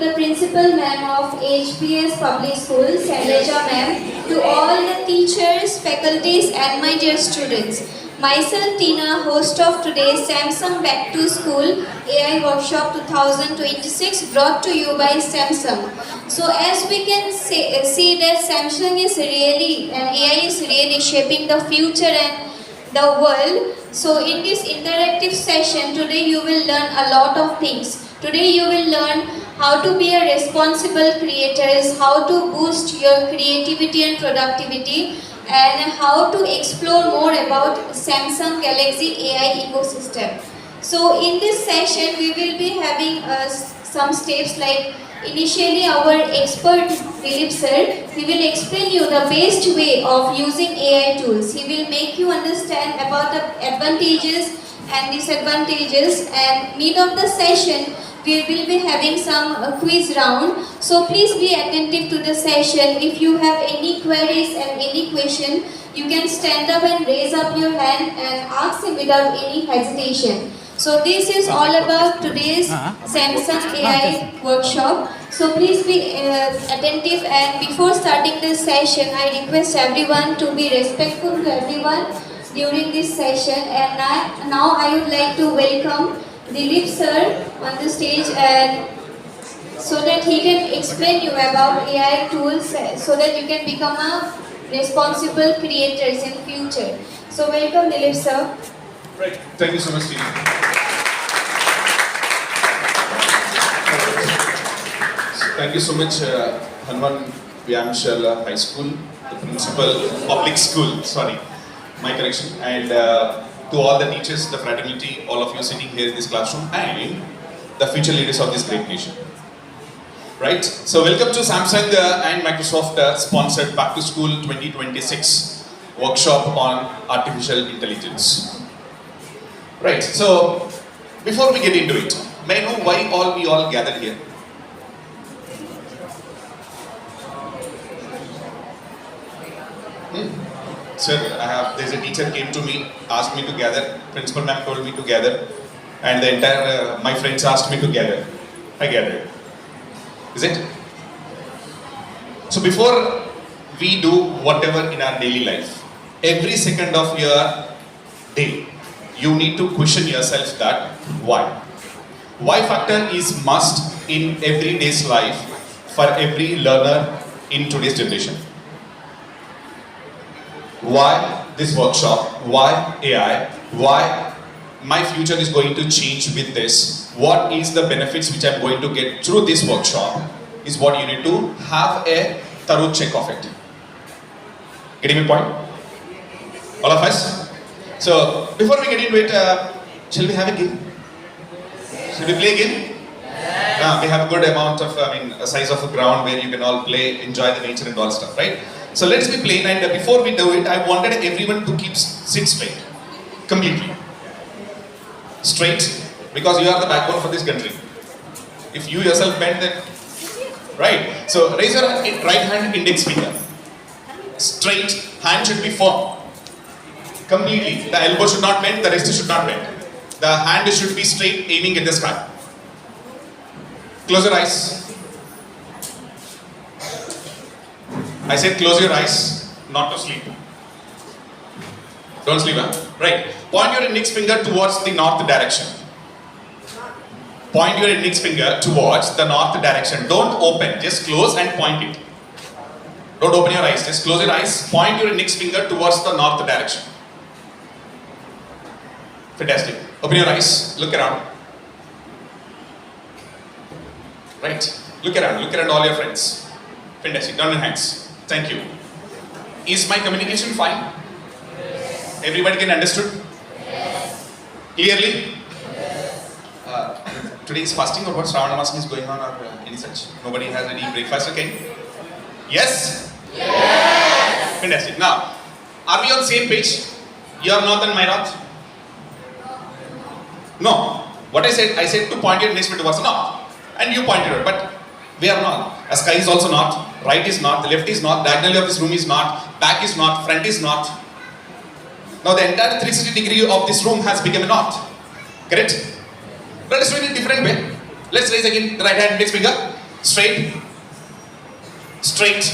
the Principal Ma'am of H.v.s. Public School, Shaileja Ma'am, to all the teachers, faculties and my dear students. Myself Tina, host of today's Samsung Back to School AI Workshop 2026 brought to you by Samsung. So as we can see that Samsung is really, and AI is really shaping the future and the world. So in this interactive session today you will learn a lot of things. Today you will learn how to be a responsible creators, how to boost your creativity and productivity, and how to explore more about Samsung Galaxy AI ecosystem. So in this session we will be having some steps like initially our expert Dilip sir, he will explain you the best way of using AI tools. He will make you understand about the advantages and disadvantages, and mid of the session we will be having some quiz round. So please be attentive to the session. If you have any queries and any question, you can stand up and raise up your hand and ask him without any hesitation. So this is all about today's Samsung AI workshop. So please be attentive, and before starting this session, I request everyone to be respectful to everyone during this session. And now I would like to welcome Dilip sir on the stage, and so that he can explain you about AI tools so that you can become a responsible creators in future. So welcome Dilip sir. Right. Thank you so much, Tina. Thank you so much, Hanuman Vyamshala High School, the principal, public school, sorry, my correction, and to all the teachers, the fraternity, all of you sitting here in this classroom, and the future leaders of this great nation. Right? So welcome to Samsung and Microsoft sponsored Back to School 2026 workshop on artificial intelligence. Right, so before we get into it, may I know why we all gathered here? Sir, there's a teacher came to me, asked me to gather, principal ma'am told me to gather, and the entire, my friends asked me to gather. I gathered. Is it? So before we do whatever in our daily life, every second of your day, you need to question yourself that why. Why factor is must in everyday's life for every learner in today's generation. Why this workshop? Why AI? Why my future is going to change with this? What is the benefits which I'm going to get through this workshop is what you need to have a thorough check of it. Getting my point? All of us? So, before we get into it, shall we have a game? Shall we play a game? We have a good amount of, a size of a ground where you can all play, enjoy the nature and all stuff, right? So let's be plain, and before we do it, I wanted everyone to sit straight, completely. Straight, because you are the backbone for this country. If you yourself bend, then, right? So raise your right hand index finger. Straight, hand should be firm. Completely. The elbow should not bend, the wrist should not bend. The hand should be straight, aiming at the sky. Close your eyes. I said close your eyes, not to sleep. Don't sleep, huh? Right. Point your index finger towards the north direction. Point your index finger towards the north direction. Don't open, just close and point it. Don't open your eyes, just close your eyes. Point your index finger towards the north direction. Fantastic. Open your eyes, look around. Right. Look around all your friends. Fantastic. Down your hands. Thank you. Is my communication fine? Yes. Everybody can understood? Yes. Clearly? Yes. Today is fasting or what? Shravana Masam is going on or any such? Nobody has any breakfast, okay? Yes? Yes. Fantastic. Now, are we on same page? You are north and my north? No. What I said to point your index finger towards the north. And you pointed it, but we are not. The sky is also not. Right is not, the left is not, diagonally of this room is not, back is not, front is not. Now the entire 360 degree of this room has become a knot. Correct? Let us do it in a different way. Let's raise again the right hand index finger. Straight. Straight.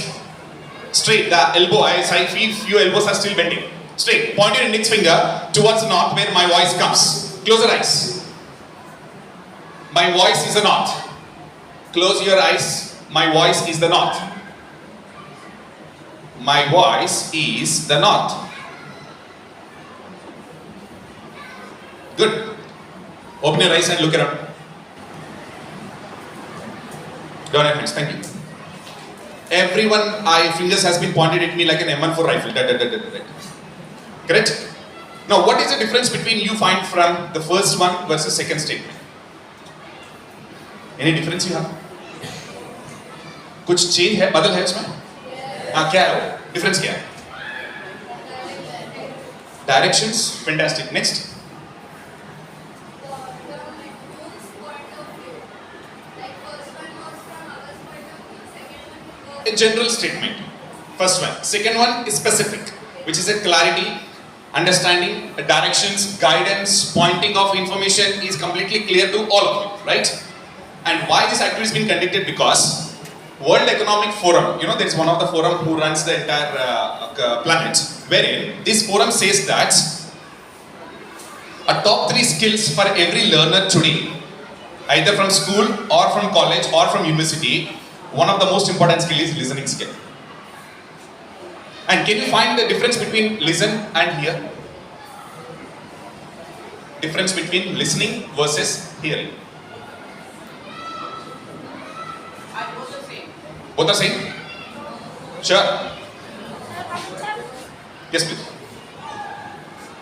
Straight. The elbow, I see few elbows are still bending. Straight. Point your index finger towards the north where my voice comes. Close your eyes. My voice is the north. Close your eyes. My voice is the north. My voice is the north. Good. Open your eyes and look around. Down your hands. Thank you. Everyone, fingers has been pointed at me like an M14 rifle. Right. Correct? Now, what is the difference between you find from the first one versus second statement? Any difference you have? कुछ change है, बदल है इसमें? हाँ, क्या है वो? Difference क्या है? Directions, fantastic. Next. A general statement. First one. Second one is specific, which is a clarity, understanding, directions, guidance, pointing of information is completely clear to all of you, right? And why this activity is being conducted? Because World Economic Forum, there is one of the forum who runs the entire planet, wherein this forum says that a top 3 skills for every learner today, either from school or from college or from university, one of the most important skill is listening skill. And can you find the difference between listen and hear? Difference between listening versus hearing. Both are same? Sure. Yes, please.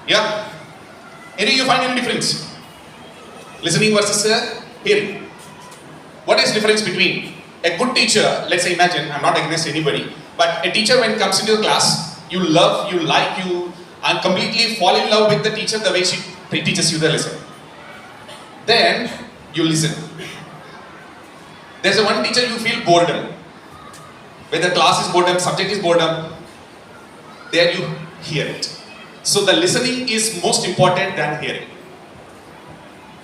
Yeah. Any you find any difference? Listening versus hearing. What is difference between a good teacher? Let's say, imagine, I'm not against anybody, but a teacher when comes into the class, you love, you like, you and completely fall in love with the teacher the way she teaches you the lesson. Then you listen. There's a one teacher you feel boredom. Whether class is boredom, subject is boredom, there you hear it. So the listening is most important than hearing.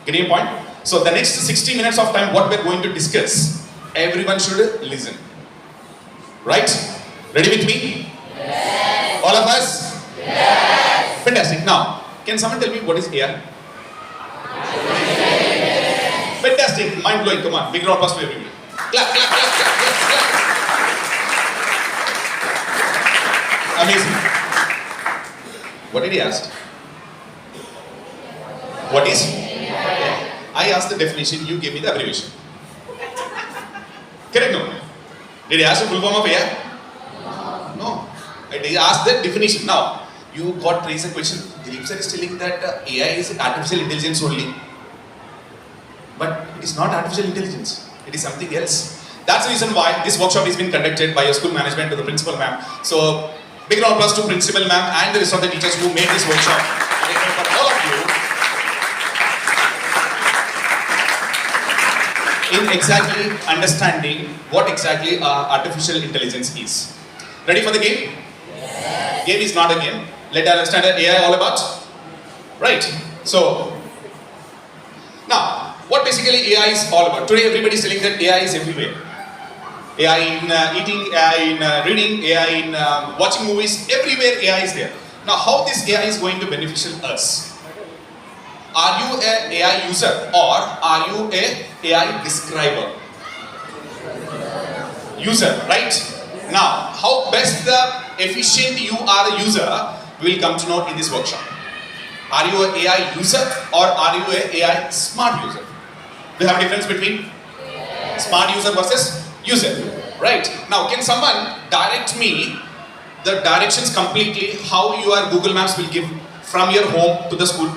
Getting a point? So the next 60 minutes of time, what we're going to discuss, everyone should listen. Right? Ready with me? Yes. All of us? Yes. Fantastic. Now, can someone tell me what is AI? Fantastic. Mind blowing. Come on. Big round of applause for everybody. Clap, clap, clap, clap, clap, clap. Amazing. What did he ask? What is? I asked the definition, you gave me the abbreviation. Correct, no? Did he ask the full form of AI? No. He asked the definition. Now, you got raised a question. Dilip sir is telling that AI is artificial intelligence only. But it is not artificial intelligence. It is something else. That's the reason why this workshop is being conducted by your school management to the principal ma'am. So, big round of applause to principal ma'am and the rest of the teachers who made this workshop. And for all of you, in exactly understanding what exactly artificial intelligence is. Ready for the game? Yes. Game is not a game. Let us understand that AI all about. Right. So, now, what basically AI is all about? Today everybody is telling that AI is everywhere. AI in eating, AI in reading, AI in watching movies, everywhere AI is there. Now how this AI is going to beneficial us? Are you an AI user or are you an AI describer? User, right? Now, how best the efficient you are a user, we will come to know in this workshop. Are you an AI user or are you an AI smart user? Do you have a difference between smart user versus user? Right. Now, can someone direct me the directions completely how your Google Maps will give from your home to the school?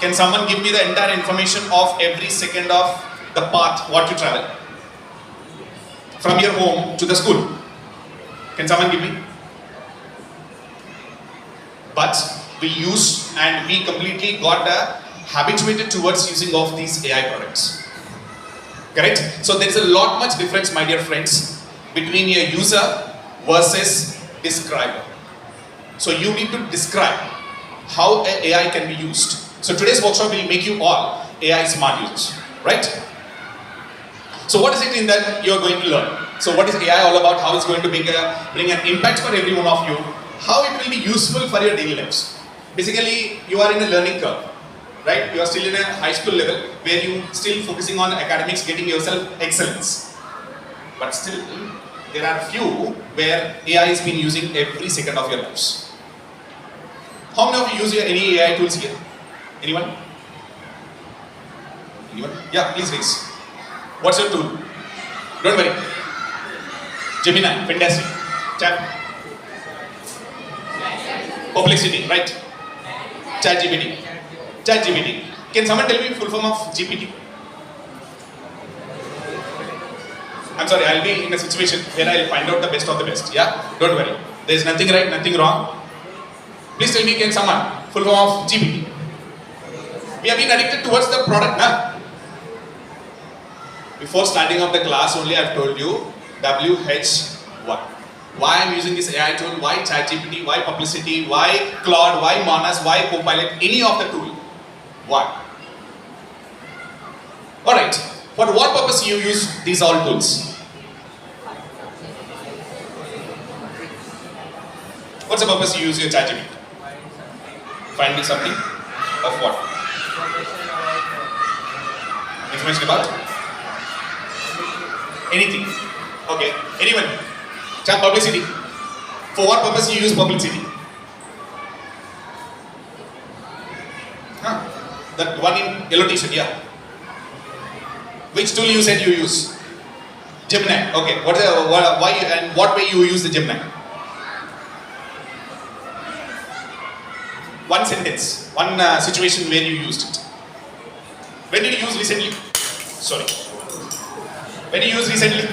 Can someone give me the entire information of every second of the path what you travel? From your home to the school. Can someone give me? But we use and we completely got habituated towards using of these AI products. Correct? So there is a lot much difference, my dear friends, between a user versus describer. So you need to describe how a AI can be used. So today's workshop will make you all AI smart users. Right? So what is it in that you are going to learn? So what is AI all about? How it's going to bring an impact for every one of you? How it will be useful for your daily lives? Basically, you are in a learning curve, right? You are still in a high school level where you still focusing on academics, getting yourself excellence. But still, there are few where AI is being using every second of your lives. How many of you use any AI tools here? Anyone? Anyone? Yeah, please raise. What's your tool? Don't worry. Gemini, fantastic. Chat. Perplexity, right? Chat GPT. Chat GPT. Can someone tell me full form of GPT? I'm sorry, I'll be in a situation where I'll find out the best of the best. Yeah? Don't worry. There's nothing right, nothing wrong. Please tell me, can someone full form of GPT? We have been addicted towards the product now. Before starting off the class only I've told you H.v.s. Why I'm using this AI tool, why ChatGPT, why Publicity, why Claude, why Manas, why Copilot, any of the tool. Why? Alright, for what purpose you use these all tools? What's the purpose you use your ChatGPT? Finding something? Of what? Information about? Anything. Okay. Anyone? Chat Publicity. For what purpose you use Publicity? Huh? That one in yellow t-shirt, yeah. Which tool you said you use? Gemini. Okay. Why and what way you use the Gemini? One sentence, one situation where you used it. When did you use recently? Sorry. When did you use recently?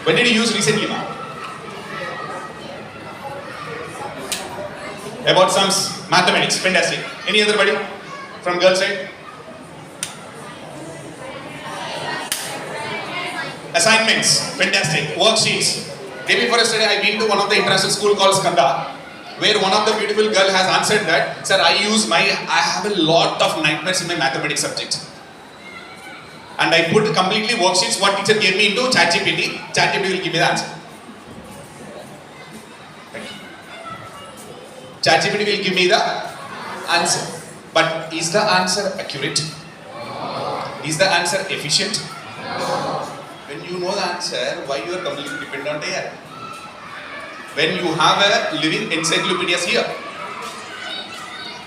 When did you use recently, ma'am? About some mathematics, fantastic. Any other buddy from girl side? Assignments, fantastic. Worksheets. Day before yesterday, I've been to one of the international school called Skanda, where one of the beautiful girl has answered that, sir, I have a lot of nightmares in my mathematics subject. And I put completely worksheets what teacher gave me into ChatGPT. ChatGPT will give me the answer. ChatGPT will give me the answer. But is the answer accurate? Is the answer efficient? When you know the answer, why you are completely dependent on AI? When you have a living encyclopedia here.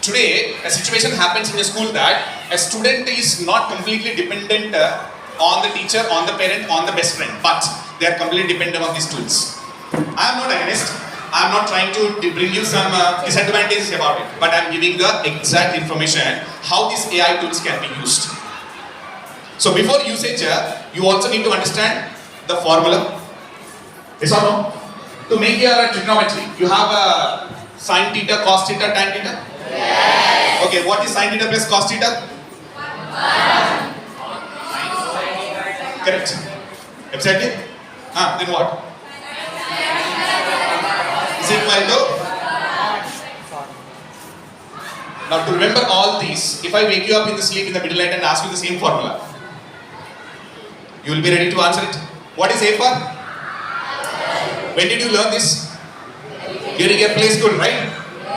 Today, a situation happens in a school that a student is not completely dependent on the teacher, on the parent, on the best friend, but they are completely dependent on these tools. I am not against. I am not trying to bring you some disadvantages about it, but I am giving the exact information how these AI tools can be used. So before usage, you also need to understand the formula. Yes or no? To make your trigonometry, you have a sin theta, cos theta, tan theta? Yes. Okay, what is sin theta plus cos theta? 1. Correct. Exactly? Then what? Is equal to? Now to remember all these, if I wake you up in the sleep in the middle night and ask you the same formula, you will be ready to answer it. What is A for? When did you learn this? During your play school, right?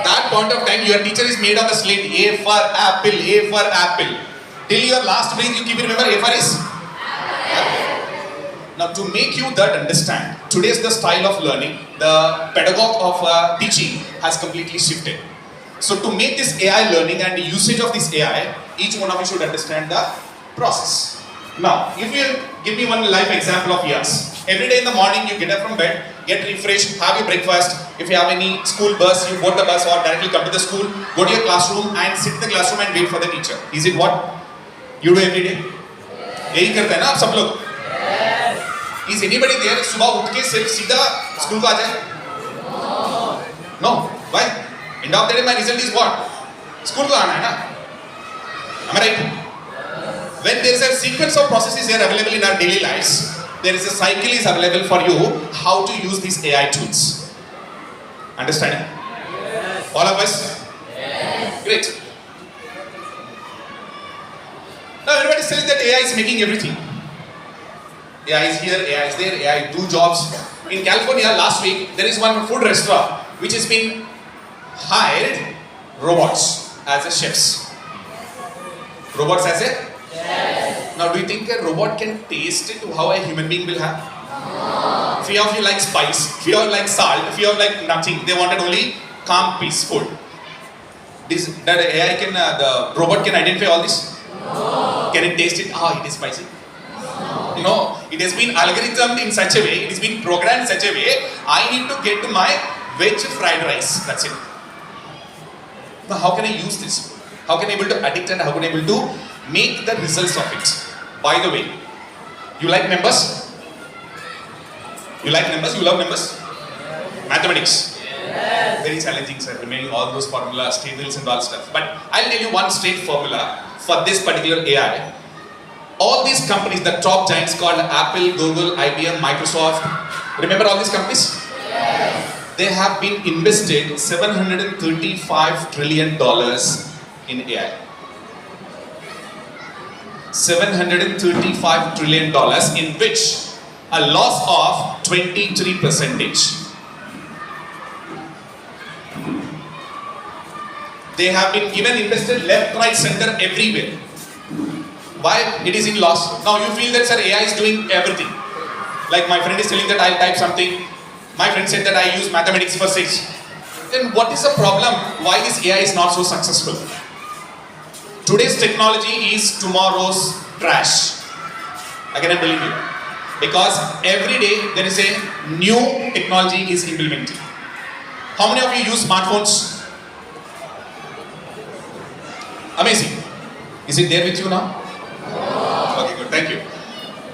That point of time, your teacher is made on the slate. A for apple, A for apple. Till your last breath, you keep remember A for is? Now, to make you that understand, today's the style of learning, the pedagogue of teaching has completely shifted. So, to make this AI learning and the usage of this AI, each one of you should understand the process. Now, if you give me one live example of yours, every day in the morning you get up from bed, get refreshed, have your breakfast. If you have any school bus, you board the bus or directly come to the school, go to your classroom and sit in the classroom and wait for the teacher. Is it what you do every day? यही करते हैं ना आप सब लोग? Is anybody there सुबह उठ के सिर्फ सीधा स्कूल को आ जाए? No. Why? End of the day, my result is what? School को आना है ना? Am I right? When there is a sequence of processes here available in our daily lives, there is a cycle is available for you how to use these AI tools. Understanding? Yes. All of us? Yes. Great. itself that AI is making everything. AI is here, AI is there, AI do jobs. In California last week, there is one food restaurant which has been hired robots as a chefs. Robots as a? Yes. Now do you think a robot can taste it how a human being will have? No. Few of you like spice, few of you like salt, few of you like nothing. They wanted only calm, peace food. That AI can, the robot can identify all this? No. Can it taste it? Ah, it is spicy. No, it has been algorithmed in such a way, it has been programmed in such a way, I need to get my veg fried rice, that's it. Now how can I use this? How can I able to addict and how can I able to make the results of it? By the way, you like numbers? You like numbers? You love numbers? Mathematics? Yes. Very challenging, sir, remaining all those formulas, tables and all stuff. But I'll tell you one straight formula for this particular AI. All these companies, the top giants called Apple, Google, IBM, Microsoft, remember all these companies? Yes. They have been invested $735 trillion in AI. $735 trillion, in which a loss of 23%. They have been given invested left, right, center, everywhere. Why? It is in loss. Now you feel that sir AI is doing everything. Like my friend is telling that I'll type something. My friend said that I use mathematics for 6. Then what is the problem? Why this AI is not so successful? Today's technology is tomorrow's trash. Again I'm telling you. Because every day there is a new technology is implemented. How many of you use smartphones? Amazing. Is it there with you now? Okay, good. Thank you.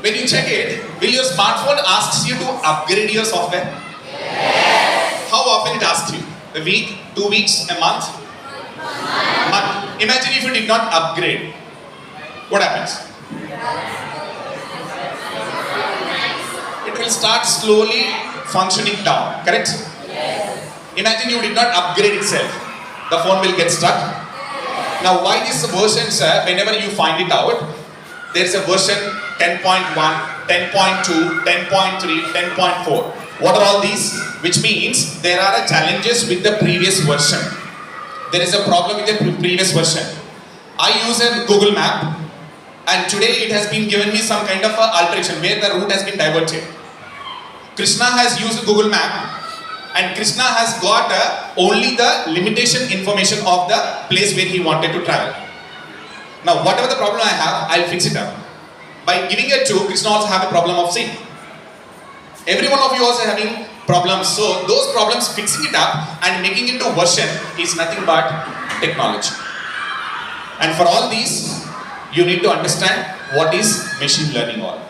When you check it, will your smartphone ask you to upgrade your software? Yes. How often it asks you? A week, 2 weeks, a month? Month. Imagine if you did not upgrade. What happens? It will start slowly functioning down. Correct? Yes. Imagine you did not upgrade itself. The phone will get stuck. Now why this version, sir, whenever you find it out, there is a version 10.1, 10.2, 10.3, 10.4. What are all these? Which means there are challenges with the previous version. There is a problem with the previous version. I use a Google map and today it has been given me some kind of a alteration where the route has been diverted. Krishna has used Google map and Krishna has got only the limitation information of the place where he wanted to travel. Now whatever the problem I have, I'll fix it up. By giving it to Krishna also have a problem of seeing. Every one of you also having problems. So those problems, fixing it up and making it to version is nothing but technology. And for all these, you need to understand what is machine learning all.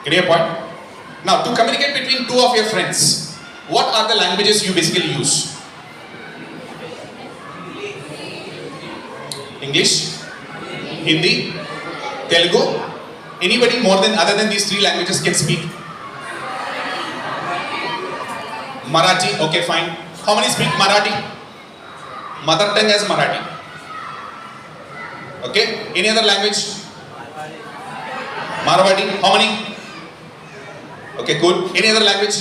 Clear point? Now to communicate between two of your friends, what are the languages you basically use? English, Hindi, Telugu. Anybody more than other than these 3 languages can speak? Marathi, okay fine. How many speak Marathi? Mother tongue as Marathi. Okay, any other language? Marwadi, how many? Okay, cool. Any other language?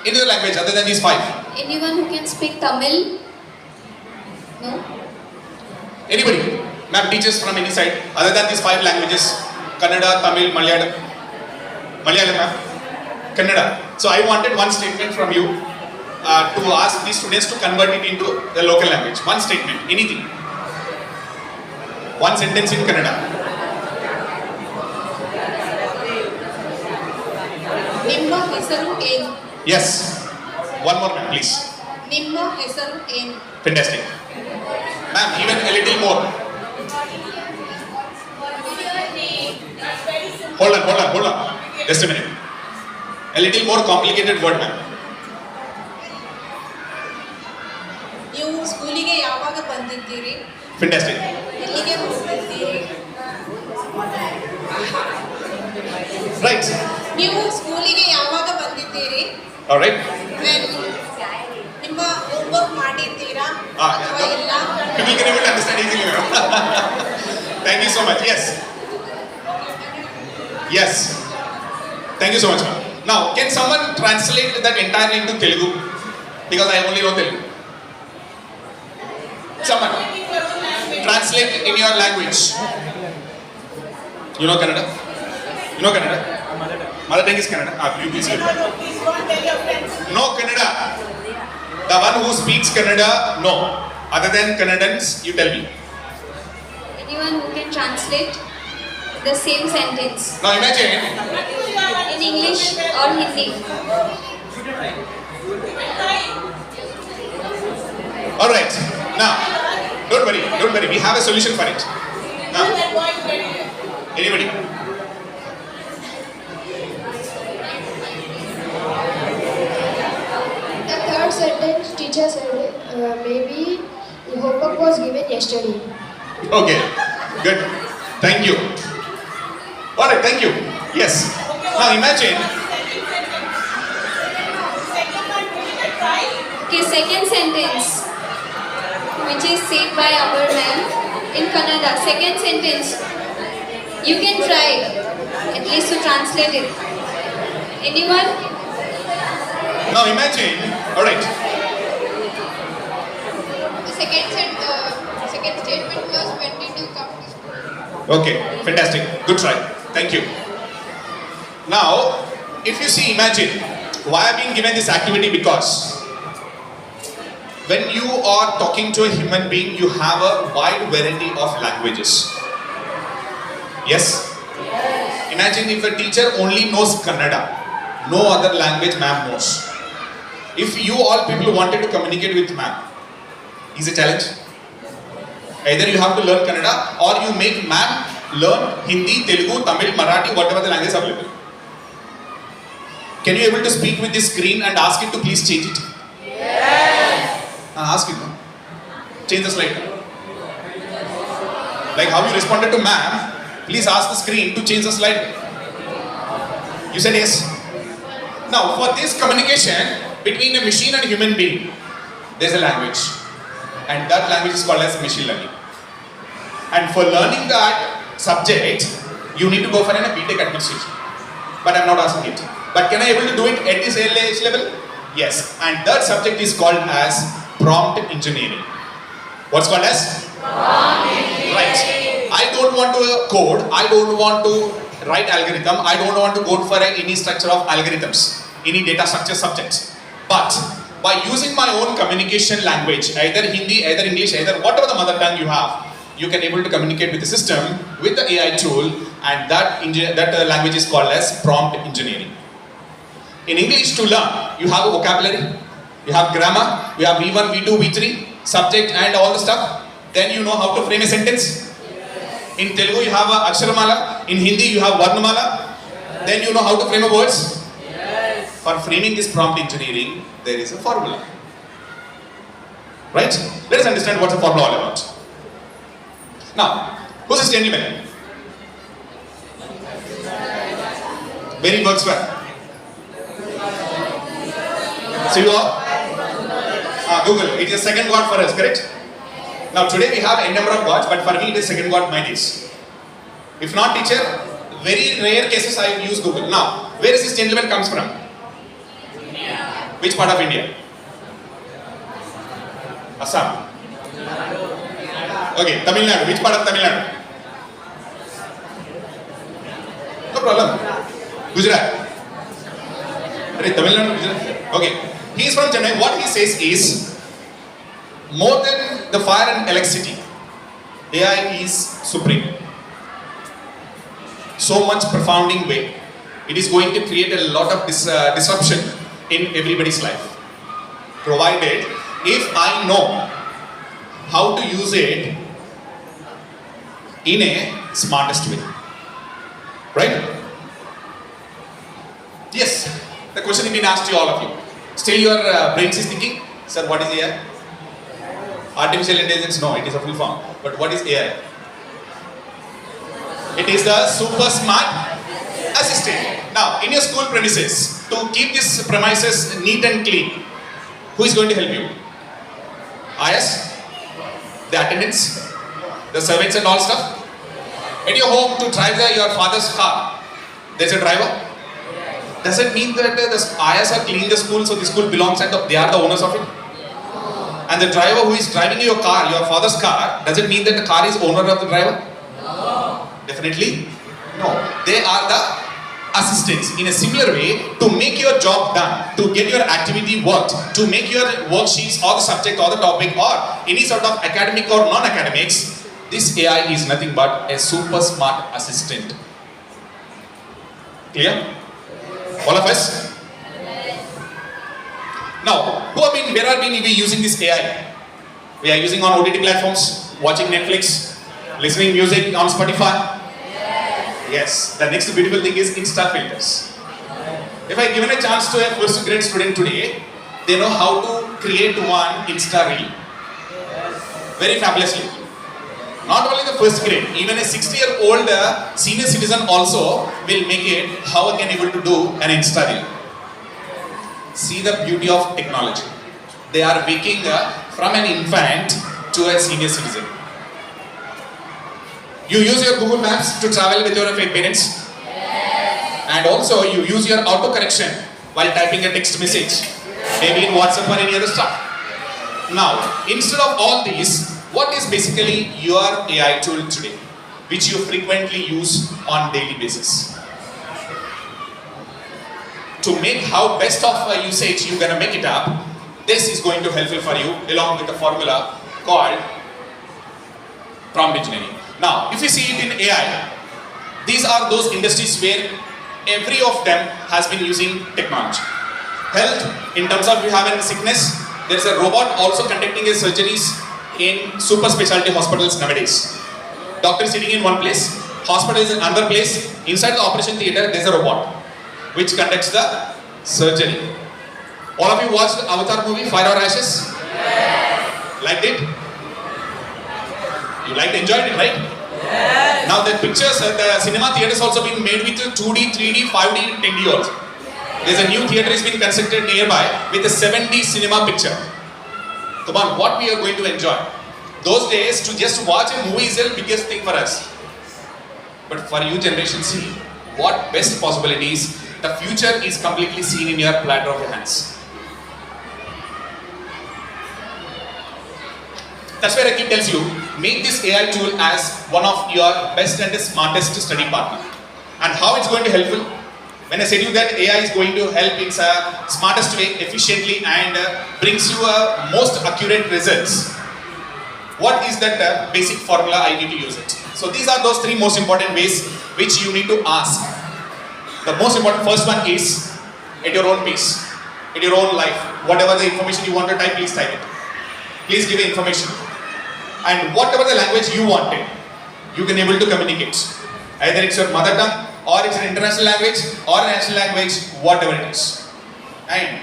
Any other language other than these 5? Anyone who can speak Tamil? No? Anybody? Ma'am, teachers from any side other than these 5 languages? Kannada, Tamil, Malayalam. Malayalam, ma'am? Kannada. So I wanted one statement from you to ask these students to convert it into the local language. One statement, anything. One sentence in Kannada. Nimma hesaru ಏನು? Yes. One more, ma'am, please. ನಿಮ್ಮ ಹೆಸರು ಏನು? Fantastic. Ma'am, even a little more. Hold on. Just a minute. A little more complicated word, ma'am. ನೀವು ಸ್ಕೂಲಿಗೆ ಯಾವಾಗ ಬಂದಿದ್ದೀರಿ? Fantastic. ಎಲ್ಲಿಗೆ ಹೋಗಿದ್ದೀರಿ? Right. ನೀವು ಸ್ಕೂಲಿಗೆ ಯಾವಾಗ ಬಂದಿದ್ದೀರಿ? All right. ನಿಮ್ಮ ಹೋಮ್ವರ್ಕ್ ಮಾಡಿದ್ದೀರಾ? ಅಥವಾ ಇಲ್ಲ? People can able to understand you so much. Yes. Yes. Thank you so much, ma'am. Now, can someone translate that entire into Telugu? Because I only know Telugu. Someone. Translate in your language. You know Kannada? You know Kannada? Mother tongue is Kannada. You please leave. No Kannada. The one who speaks Kannada, no. Other than Kannadans, you tell me. Anyone who can translate the same sentence Now imagine. in English or Hindi. Alright. Now, don't worry. We have a solution for it. Now, anybody? The third sentence, teacher said, maybe the homework was given yesterday. Okay, good. Thank you. Alright, thank you. Yes. Now imagine. Okay, second sentence, which is said by our ma'am in Kannada. Second sentence, you can try at least to translate it. Anyone? Now imagine. Alright. The second statement was, when did you come to school? Okay, fantastic. Good try. Thank you. Now, if you see, imagine why I've been given this activity, because when you are talking to a human being, you have a wide variety of languages. Yes? Imagine if a teacher only knows Kannada, no other language ma'am knows. If you all people wanted to communicate with ma'am, is a challenge. Either you have to learn Kannada or you make ma'am learn Hindi, Telugu, Tamil, Marathi, whatever the language is available. Can you able to speak with this screen and ask it to please change it? Ask it. Change the slide. Like how you responded to ma'am, please ask the screen to change the slide. You said yes. Now for this communication between a machine and a human being, there is a language. And that language is called as machine learning. And for learning that subject, you need to go for an BTech administration. But I'm not asking it. But can I able to do it at this age level? Yes. And that subject is called as prompt engineering. What's called as? Prompt engineering. Right. I don't want to code. I don't want to write algorithm. I don't want to go for any structure of algorithms, any data structure subjects. But by using my own communication language, either Hindi, either English, either whatever the mother tongue you have, you can able to communicate with the system with the AI tool, and that language is called as prompt engineering. In English, to learn, you have a vocabulary, you have grammar, you have V1, V2, V3, subject and all the stuff. Then you know how to frame a sentence. In Telugu, you have a Aksharamala. In Hindi, you have Varnamala. Then you know how to frame a words. For framing this prompt engineering, there is a formula. Right? Let us understand what's the formula all about. Now, who's this gentleman? Where he works well? So you are? Google. It is a second god for us, correct? Now today we have a number of gods, but for me it is second god my days. If not teacher, very rare cases I use Google. Now, where is this gentleman comes from? Which part of India? Assam. Okay, Tamil Nadu. Which part of Tamil Nadu? No problem. Gujarat. Tamil Nadu, Gujarat. Okay. He is from Chennai. What he says is, more than the fire and electricity, AI is supreme. So much profounding way. It is going to create a lot of disruption in everybody's life. Provided if I know how to use it in a smartest way. Right? Yes. The question has been asked to all of you. Still your brains is thinking, sir, what is AI? Artificial intelligence, no, it is a full form. But what is AI? It is the super smart assistant. Now, in your school premises, to keep this premises neat and clean, who is going to help you? IS? The attendants? The servants and all stuff? At your home to drive your father's car, there's a driver. Does it mean that the ayahs are cleaning the school, so the school belongs and they are the owners of it? And the driver who is driving your car, your father's car, does it mean that the car is owner of the driver? No. Definitely no. They are the assistants. In a similar way, to make your job done, to get your activity worked, to make your worksheets or the subject or the topic or any sort of academic or non-academics, this AI is nothing but a super smart assistant. Clear? All of us? Now, where are we using this AI? We are using on OTT platforms, watching Netflix, listening music on Spotify. Yes. The next beautiful thing is Insta filters. If I given a chance to a first grade student today, they know how to create one Insta reel. Very fabulously. Not only the first grade, even a 60-year-old senior citizen also will make it how can able to do an Insta reel. See the beauty of technology. They are waking up from an infant to a senior citizen. You use your Google Maps to travel with your parents. And also you use your auto correction while typing a text message. Maybe in WhatsApp or any other stuff. Now, instead of all these, what is basically your AI tool today, which you frequently use on daily basis? To make how best of a usage you're gonna make it up, this is going to helpful for you along with the formula called prompt engineering. Now, if you see it in AI, these are those industries where every of them has been using technology. Health, in terms of you have a sickness, there is a robot also conducting his surgeries in super specialty hospitals nowadays. Doctor is sitting in one place, hospital is in another place. Inside the operation theater, there is a robot which conducts the surgery. All of you watched the Avatar movie, Fire or Ashes? Yes. Liked it? You liked, enjoyed it, right? Yes. Now the pictures, the cinema theaters also been made with 2D, 3D, 5D, 10D also. There's a new theater is being constructed nearby with a 7D cinema picture. Come on, what we are going to enjoy? Those days, to just watch a movie is the biggest thing for us. But for you generation C, what best possibilities, the future is completely seen in your platter of your hands. That's where I keep tells you, make this AI tool as one of your best and smartest study partner. And how it's going to helpful? When I said you that AI is going to help in smartest way, efficiently and brings you most accurate results. What is that basic formula I need to use it? So these are those three most important ways which you need to ask. The most important first one is at your own pace, at your own life. Whatever the information you want to type, please type it. Please give the information. And whatever the language you wanted, you can able to communicate. Either it's your mother tongue, or it's an international language, or a national language, whatever it is. And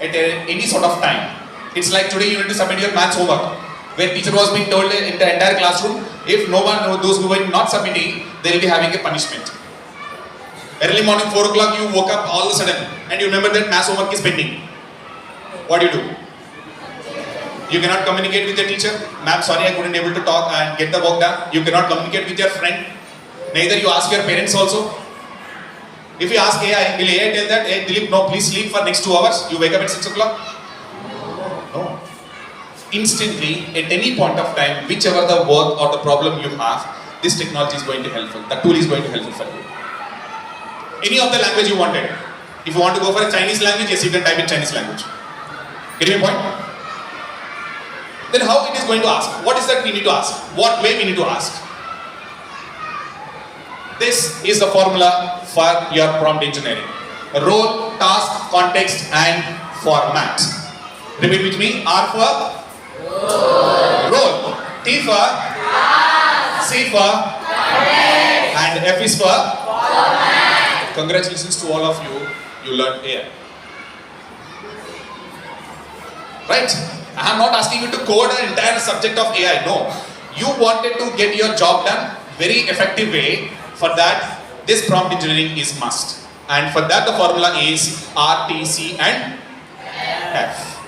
at any sort of time, it's like today you need to submit your maths homework, where teacher was being told in the entire classroom, if no one, those who were not submitting, they will be having a punishment. Early morning 4 o'clock you woke up all of a sudden, and you remember that maths homework is pending. What do? You cannot communicate with your teacher. Ma'am, sorry, I couldn't able to talk and get the work done. You cannot communicate with your friend. Neither you ask your parents also. If you ask AI, will AI tell that, hey Dilip, no, please sleep for next 2 hours. You wake up at 6 o'clock? No. Instantly, at any point of time, whichever the work or the problem you have, this technology is going to helpful. The tool is going to helpful for you. Any of the language you wanted. If you want to go for a Chinese language, yes, you can type in Chinese language. Get my point? Then how it is going to ask? What is that we need to ask? What way we need to ask? This is the formula for your prompt engineering. Role, task, context and format. Repeat with me. R for role. T for task. C for context. And F is for format. Congratulations to all of you. You learned AI. Right? I am not asking you to code an entire subject of AI. No. You wanted to get your job done very effective way. For that, this prompt engineering is must. And for that, the formula is R, T, C and F.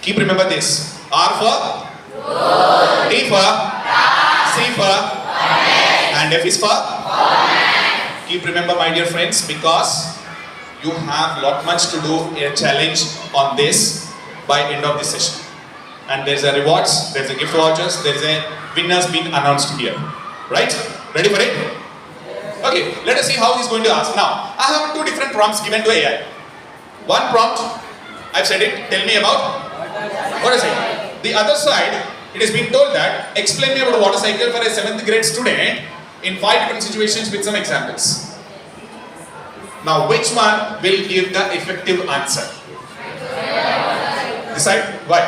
Keep remember this. R for T for C for And F is for? Keep remember, my dear friends, because you have lot much to do a challenge on this by end of this session. And there's a rewards, there's a gift vouchers, there is a winners being announced here. Right? Ready for it? Okay, let us see how he's going to ask. Now, I have two different prompts given to AI. One prompt, I've said it, tell me about what is it? The other side, it has been told that explain me about water cycle for a 7th grade student in 5 different situations with some examples. Now, which one will give the effective answer? Decide. Why?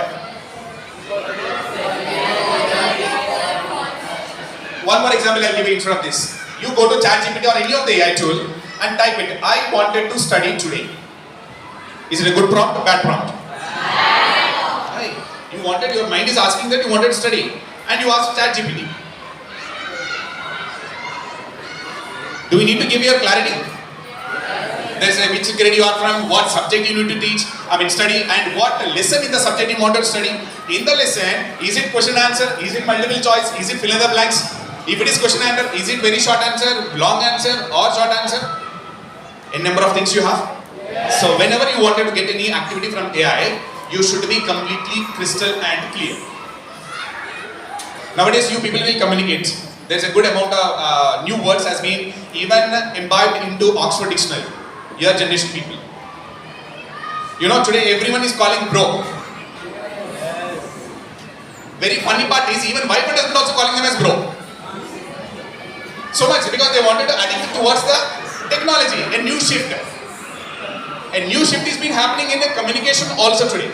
One more example I'll give you instead of this. You go to ChatGPT or any of the AI tool and type it, I wanted to study today. Is it a good prompt or bad prompt? Right. You wanted, your mind is asking that you wanted to study and you asked ChatGPT. Do we need to give you a clarity? There's a which grade you are from, what subject you need to teach, study, and what lesson in the subject you want to study. In the lesson, is it question answer, is it multiple choice, is it fill in the blanks? If it is question answer, is it very short answer, long answer, or short answer? A number of things you have. So whenever you wanted to get any activity from AI, you should be completely crystal and clear. Nowadays, you people will communicate. There's a good amount of new words has been even imbibed into Oxford Dictionary. Your generation people. You know, today everyone is calling bro. Very funny part is even my friend is also calling them as bro. So much because they wanted to addict it towards the technology, a new shift. A new shift is been happening in the communication also today.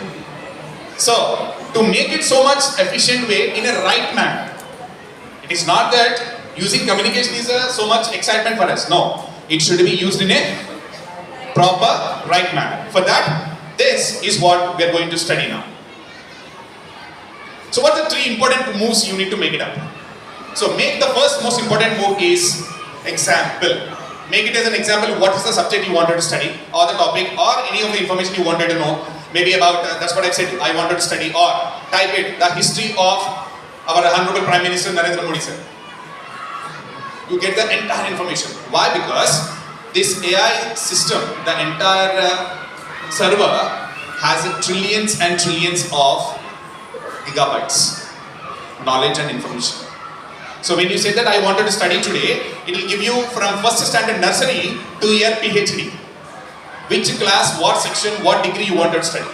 So, to make it so much efficient way in a right manner. It is not that using communication is so much excitement for us. No, it should be used in a proper, right manner. For that, this is what we are going to study now. So what are the 3 important moves you need to make it up? So make the first most important move is example. Make it as an example, what is the subject you wanted to study, or the topic, or any of the information you wanted to know. Maybe about, that's what I said, I wanted to study, or type it, the history of our Honorable Prime Minister Narendra Modi sir. You get the entire information. Why? Because this AI system, the entire server has trillions and trillions of gigabytes, knowledge and information. So when you say that I wanted to study today, it will give you from first standard nursery to your PhD. Which class, what section, what degree you wanted to study.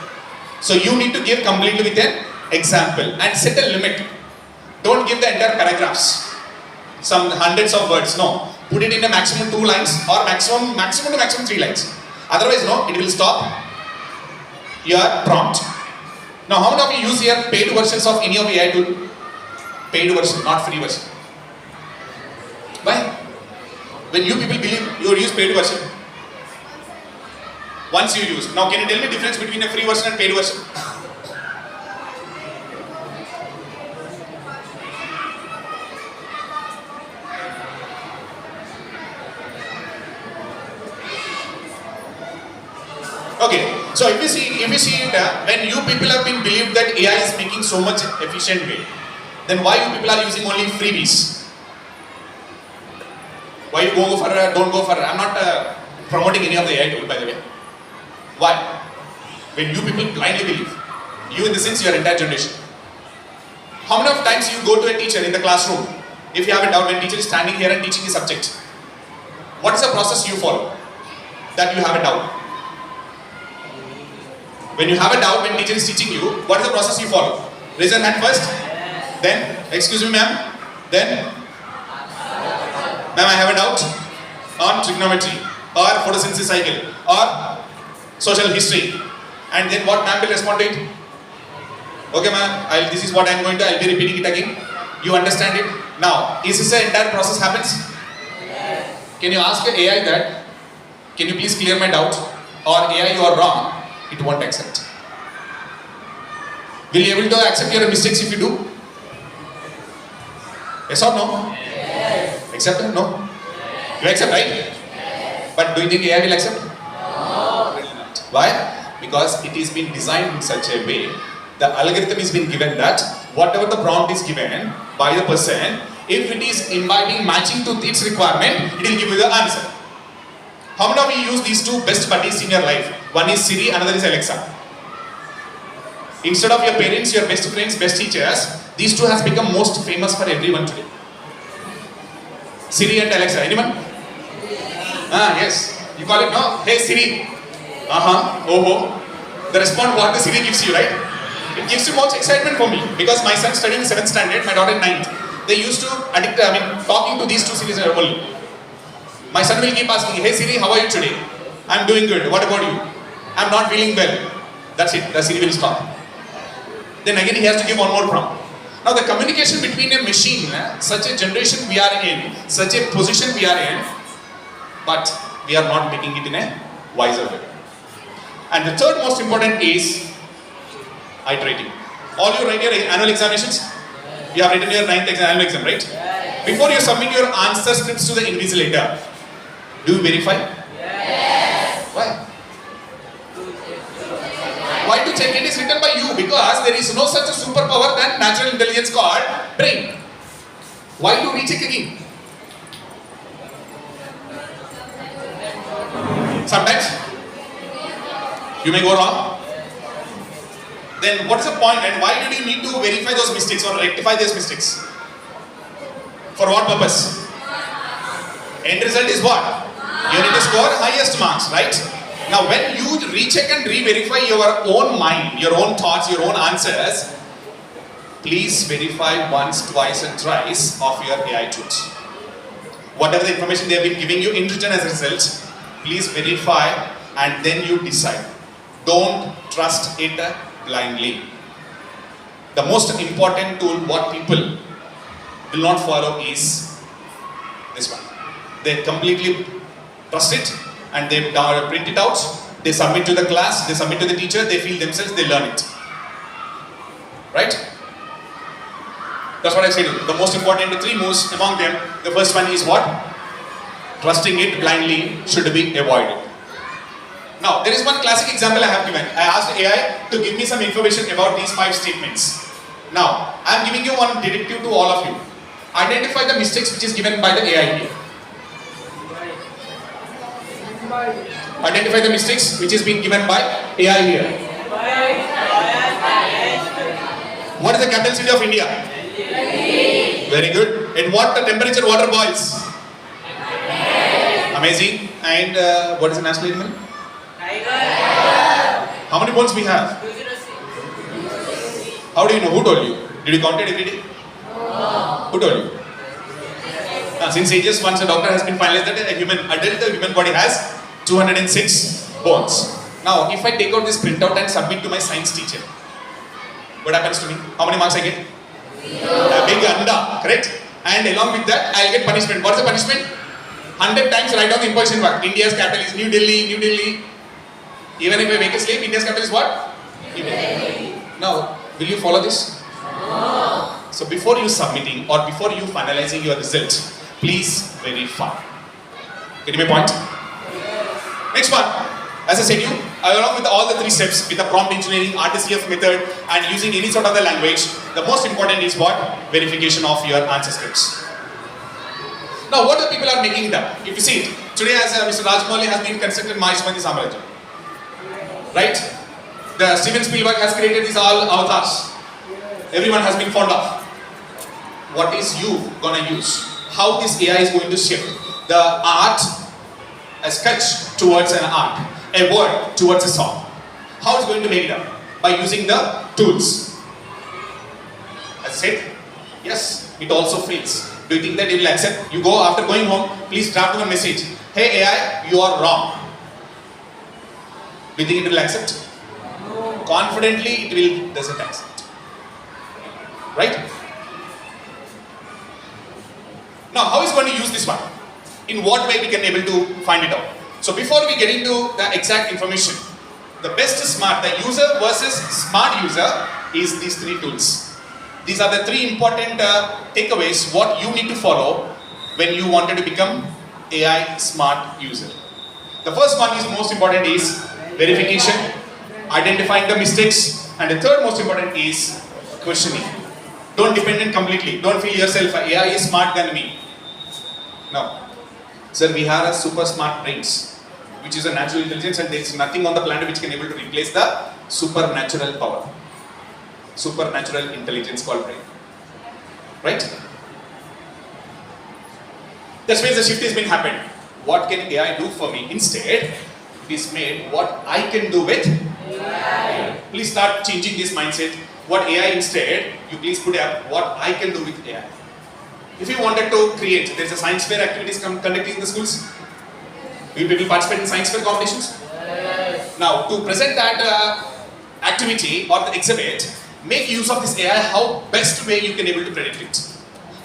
So you need to give completely with an example and set a limit. Don't give the entire paragraphs, some hundreds of words. No, put it in a maximum 2 lines or maximum to maximum 3 lines. Otherwise, no, it will stop your prompt. Now, how many of you use here paid versions of any of the AI tool? Paid version, not free version. Why? When you people believe you will use paid version. Once you use. Now, can you tell me the difference between a free version and paid version? Okay, so if you see it, when you people have been believed that AI is making so much efficient way, then why you people are using only freebies? Why you go for, don't go for, I'm not promoting any of the AI tool, by the way. Why? When you people blindly believe, you in the sense your entire generation. How many of times you go to a teacher in the classroom, if you have a doubt when teacher is standing here and teaching a subject, what is the process you follow? That you have a doubt. When you have a doubt when teacher is teaching you, what is the process you follow? Raise your hand first, then, excuse me ma'am, then, ma'am I have a doubt on trigonometry, or photosynthesis cycle, or social history, and then what ma'am will respond to it? Okay ma'am, this is what I am going to, I will be repeating it again. You understand it? Now, is this the entire process happens? Yes. Can you ask your AI that, can you please clear my doubt? Or AI you are wrong, it won't accept. Will you able to accept your mistakes if you do? Yes or no? Yes. Accept? No? Yes. You accept, right? Yes. But do you think AI will accept? No. Really not. Why? Because it is been designed in such a way, the algorithm is been given that whatever the prompt is given by the person, If it is imbibing, matching to its requirement, it will give you the answer. How many of you use these two best buddies in your life? One is Siri, another is Alexa. Instead of your parents, your best friends, best teachers, these two has become most famous for everyone today. Siri and Alexa. Anyone? Yes. You call it no? Hey Siri. Oh. The response what the Siri gives you, right? It gives you much excitement for me because my son studying 7th standard, my daughter 9th. They used to talking to these two Siris only. My son will keep asking, hey Siri, how are you today? I'm doing good. What about you? I'm not feeling well. That's it. The Siri will stop. Then again he has to give one more prompt. Now the communication between a machine, such a generation we are in, such a position we are in, but we are not making it in a wiser way. And the third most important is iterating. All you write your annual examinations? You have written your 9th annual exam, right? Before you submit your answer scripts to the invigilator, do you verify? Yes. Why? Why to check it is written by you? Because there is no such a superpower than natural intelligence called brain. Why to recheck again? Sometimes you may go wrong. Then what is the point and why did you need to verify those mistakes or rectify those mistakes? For what purpose? End result is what? You need to score highest marks, right? Now when you recheck and re-verify your own mind, your own thoughts, your own answers, please verify once, twice and thrice of your AI tools. Whatever the information they have been giving you in written as a result, please verify and then you decide. Don't trust it blindly. The most important tool what people will not follow is this one. They completely trust it and they print it out, they submit to the class, they submit to the teacher, they feel themselves, they learn it. Right? That's what I said. The most important three moves among them, the first one is what? Trusting it blindly should be avoided. Now, there is one classic example I have given. I asked AI to give me some information about these 5 statements. Now, I am giving you one directive to all of you. Identify the mistakes which is given by the AI here. Identify the mistakes which is being given by AI here. What is the capital city of India? Very good. And what the temperature water boils? Amazing. And what is the national animal? How many bones we have? How do you know? Who told you? Did you count it every day? Who told you? Since ages, once a doctor has been finalized that the human body has 206 bones. Now, if I take out this printout and submit to my science teacher, what happens to me? How many marks I get? A big anda, correct? And along with that, I'll get punishment. What's the punishment? 100 times write down the imposition mark. India's capital is New Delhi, New Delhi. Even if I make a slave, India's capital is what? New Delhi. Now, will you follow this? No. So before you submitting or before you finalizing your result, please verify. Get my point? Next one, as I said you, along with all the 3 steps with the prompt engineering, RTCF method and using any sort of the language, the most important is what? Verification of your answer scripts. Now what the people are making it up? If you see it, today as Mr. Rajmouli has been constructed Mahishmati Samrajya. Right? The Steven Spielberg has created these all avatars. Everyone has been fond of. What is you gonna use? How this AI is going to shift the art, a sketch towards an art, a word towards a song. How it's going to make it up? By using the tools. As I said, yes, it also fails. Do you think that it will accept? You go after going home, please draft a message. Hey AI, you are wrong. Do you think it will accept? No. Confidently, it doesn't accept. Right? Now, how is going to use this one? In what way we can able to find it out? So before we get into the exact information, the best smart, the user versus smart user is these 3 tools. These are the 3 important takeaways what you need to follow when you wanted to become AI smart user. The first one is most important is verification, identifying the mistakes, and the third most important is questioning. Don't depend on completely. Don't feel yourself AI is smart than me. No. Sir, we have a super smart brains, which is a natural intelligence, and there is nothing on the planet which can able to replace the supernatural power. Supernatural intelligence called brain. Right? That's why the shift has been happened. What can AI do for me? Instead, it is made what I can do with AI. Please start changing this mindset. What AI instead, you please put up what I can do with AI. If you wanted to create, there's a science fair activities conducting in the schools. Will people participate in science fair competitions? Yes. Now, to present that activity or the exhibit, make use of this AI, how best way you can able to predict it.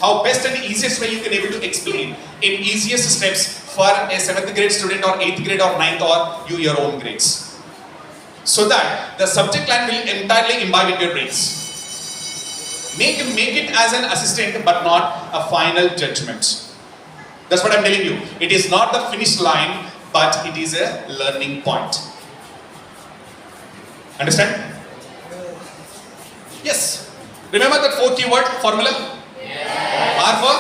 How best and easiest way you can able to explain in easiest steps for a 7th grade student or 8th grade or 9th or you your own grades. So that the subject line will entirely imbibe in your brains. Make it as an assistant but not a final judgment. That's what I'm telling you. It is not the finish line, but it is a learning point. Understand? Yes. Remember that 4 keyword formula? Yes. R for?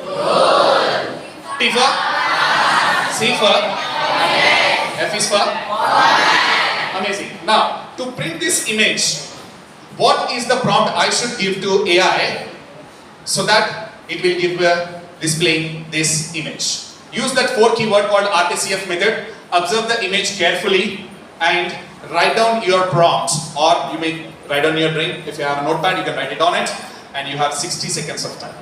Good. T for? C for? F is for? Amazing. Now, to print this image, what is the prompt I should give to AI so that it will give displaying this image? Use that 4 keyword called RTCF method. Observe the image carefully and write down your prompt, or you may write on your brain. If you have a notepad, you can write it on it, and you have 60 seconds of time.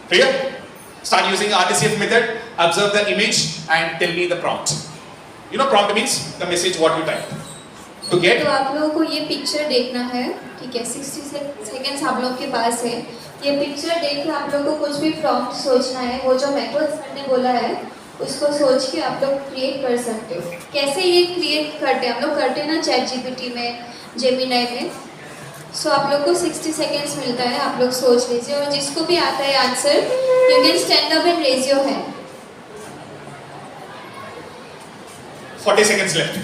Clear? Start using RTCF method. Observe the image and tell me the prompt. You know prompt means the message what you type. To get. तो आप लोगों को ये picture देखना है, ठीक है? 60 seconds आप लोग के पास है. ये पिक्चर देख के आप लोग को कुछ भी प्रॉम्प्ट सोचना है. वो जो मैथड सर ने बोला है, उसको सोच के आप लोग क्रिएट कर सकते हो. कैसे ये क्रिएट करते हैं? हम लोग करते हैं ना चैट जीपीटी में, जेमिनी में. सो आप लोग को 60 सेकेंड्स मिलता है. आप लोग सोच लीजिए, और जिसको भी आता है answer, you can stand up and raise your hand. 40 seconds left.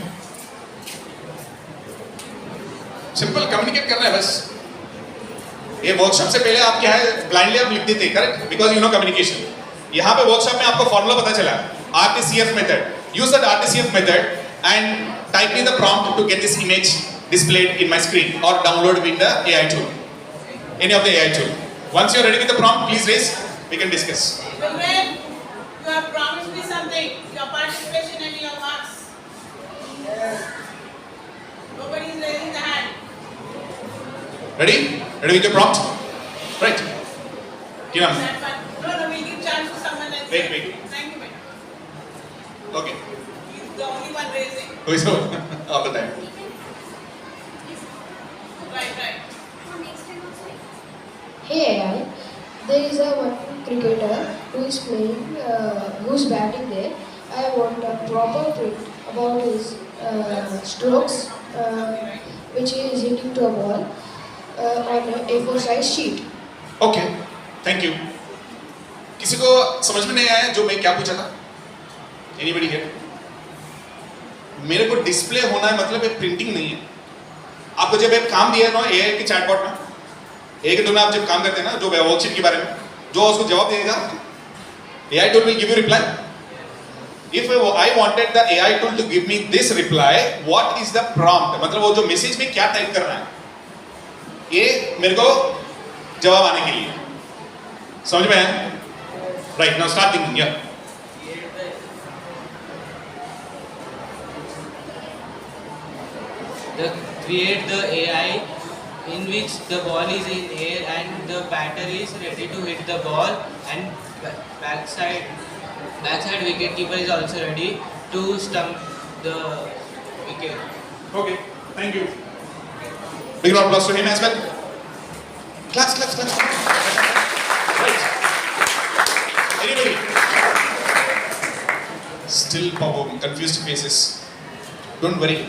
Simple communicate करना है बस. ये वर्कशॉप से पहले आप क्या है, ब्लाइंडली आप लिख देते, correct? Because you know communication. यहाँ पे वर्कशॉप में आपको फॉर्मूला पता चला, RTCF method. Use that RTCF method and type in the prompt to get this image displayed in my screen, or download with the AI tool, any of the AI tool. Once you are ready with the prompt, please raise. We can discuss. Children, you have promised me something. Your participation and your marks. Nobody is raising the hand. Ready? Ready with your prompt? Right. Kiran. No, we'll give chance to someone else. Wait. Thank you, ma'am. Okay. He's the only one raising. Who is all the time? Right. Hey AI, there is a one cricketer who is playing, who's batting there. I want a proper print about his strokes, which he is hitting to a ball on a A4 size sheet. Okay. Thank you. किसी को समझ में नहीं आया जो मैं क्या पूछा था? Anybody here? मेरे को डिस्प्ले होना है मतलब एक प्रिंटिंग नहीं है. आपको जब एक काम दिया है ना एआई के चैटबॉट में, एक दो में आप जब काम करते हैं ना, जो वर्कशीट के बारे में, जो उसको जवाब देगा, AI tool will give you reply. If I wanted the AI tool to give me this reply, what is the prompt? मतलब वो जो मैसेज में क्या टाइप करना है, ये मेरे को जवाब आने के लिए. समझ में आया? Right, now start thinking. Yeah. Create the AI in which the ball is in air and the batter is ready to hit the ball, and backside wicketkeeper is also ready to stump the wicket. Okay, thank you. Big round of applause to him as well. Claps. Right. Anybody? Still confused faces. Don't worry.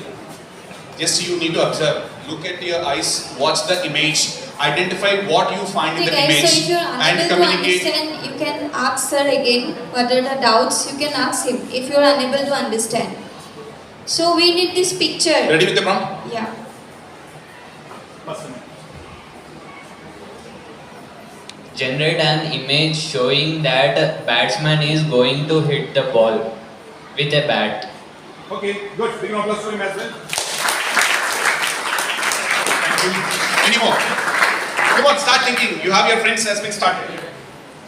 Just you need to observe. Look at your eyes. Watch the image. Identify what you find in the Okay, image so if you're and unable to communicate. understand, you can ask sir again. What are the doubts? You can ask him if you're unable to understand. So we need this picture. Ready with the prompt? Yeah. generate an image showing that batsman is going to hit the ball with a bat. Okay, good. Big round of applause for him as well. Thank you. Any more? Come on, start thinking. You have your friends has been started.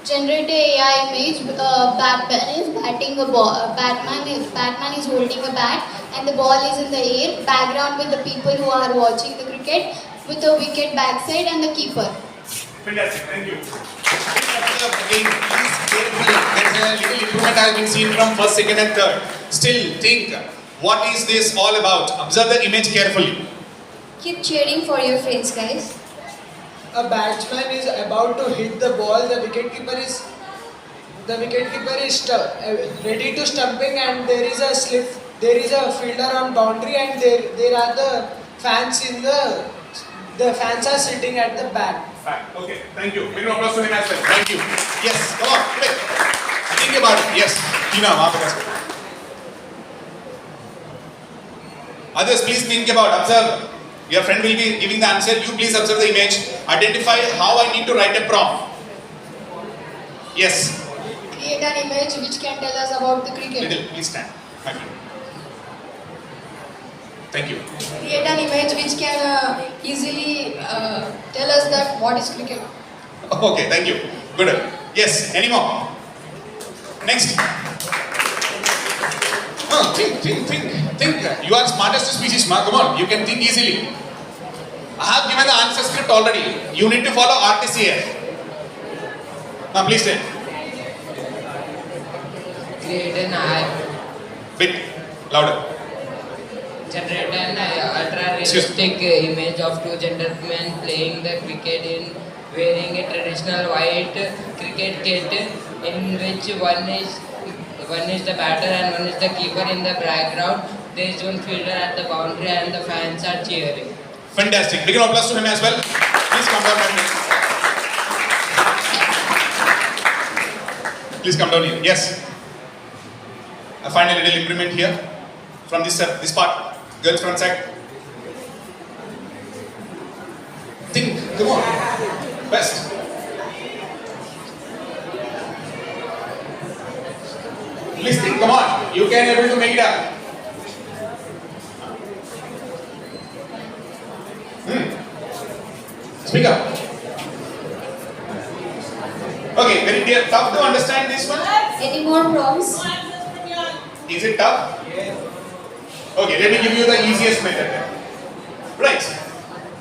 Generate a AI image. Batman is batting a ball. Batman is holding a bat, and the ball is in the air. Background with the people who are watching the cricket, with the wicket backside and the keeper. Fantastic. Thank you. Again, please carefully. There's a little improvement has been seen from first, second, and third. Still, think. What is this all about? Observe the image carefully. Keep cheering for your friends, guys. A batsman is about to hit the ball. The wicketkeeper is ready to stumping, and there is a slip. There is a fielder on boundary, and there are the fans in the fans are sitting at the back. Fine. Okay. Thank you. Big round of applause to him as well. Thank you. Yes. Come on. Quick. Think about it. Yes. Tina, others, please think about. Observe. Your friend will be giving the answer. You please observe the image. Identify how I need to write a prompt. Yes. Create an image which can tell us about the cricket. Little, please stand. Thank you. Thank you. Create an image which can easily tell us that what is cricket. Okay, thank you. Good. Yes, any more? Next. No, think. You are smartest species, ma. Come on, you can think easily. I have given the answer script already. You need to follow RTCF. Now, please say. Create an app, Bit louder. generate an ultra-realistic image of two gentlemen playing the cricket in wearing a traditional white cricket kit, in which one is the batter and one is the keeper. In the background, there is one fielder at the boundary and the fans are cheering. Fantastic. Big round of applause to him as well. Please come down, my friend. Please come down here. Yes. I find a little improvement here from this part. Girls front side. Think. Come on. Best. Please think. Come on. You can able to make it up. Speak up. Okay, very clear. Tough to understand this one? Any more prompts? Is it tough? Yes. Okay, let me give you the easiest method. Right.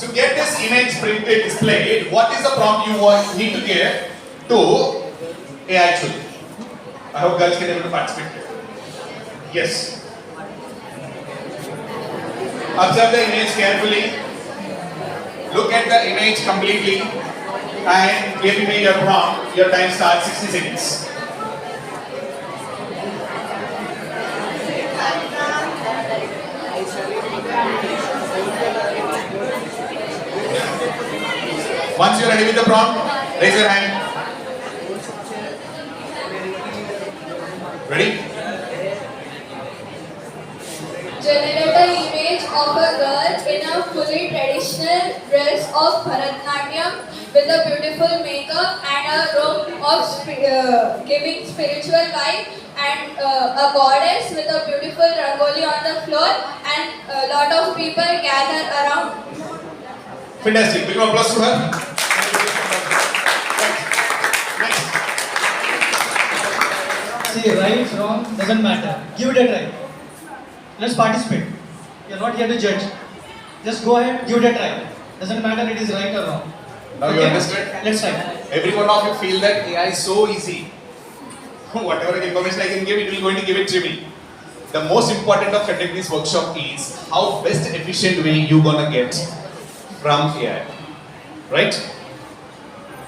To get this image printed, displayed, what is the prompt you need to give to AI tool? I hope girls can able to participate. Yes. Observe the image carefully. Look at the image completely and give me your prompt. Your time starts 60 seconds. Once you're ready with the prompt, raise your hand. Ready? Generate an image of a girl in a fully traditional dress of Bharatanatyam with a beautiful makeup and a robe of giving spiritual vibe, and a goddess with a beautiful rangoli on the floor, and a lot of people gather around. Fantastic. Big round of applause to her. Next. See, right, wrong, doesn't matter. Give it a try. Let's participate. You're not here to judge. Just go ahead, give it a try. Doesn't matter it is right or wrong. Now you understood? Let's try. Every one of you feel that AI is so easy. Whatever information I can give, it will going to give it to me. The most important of conducting this workshop is how best efficient way you gonna get from AI. Right?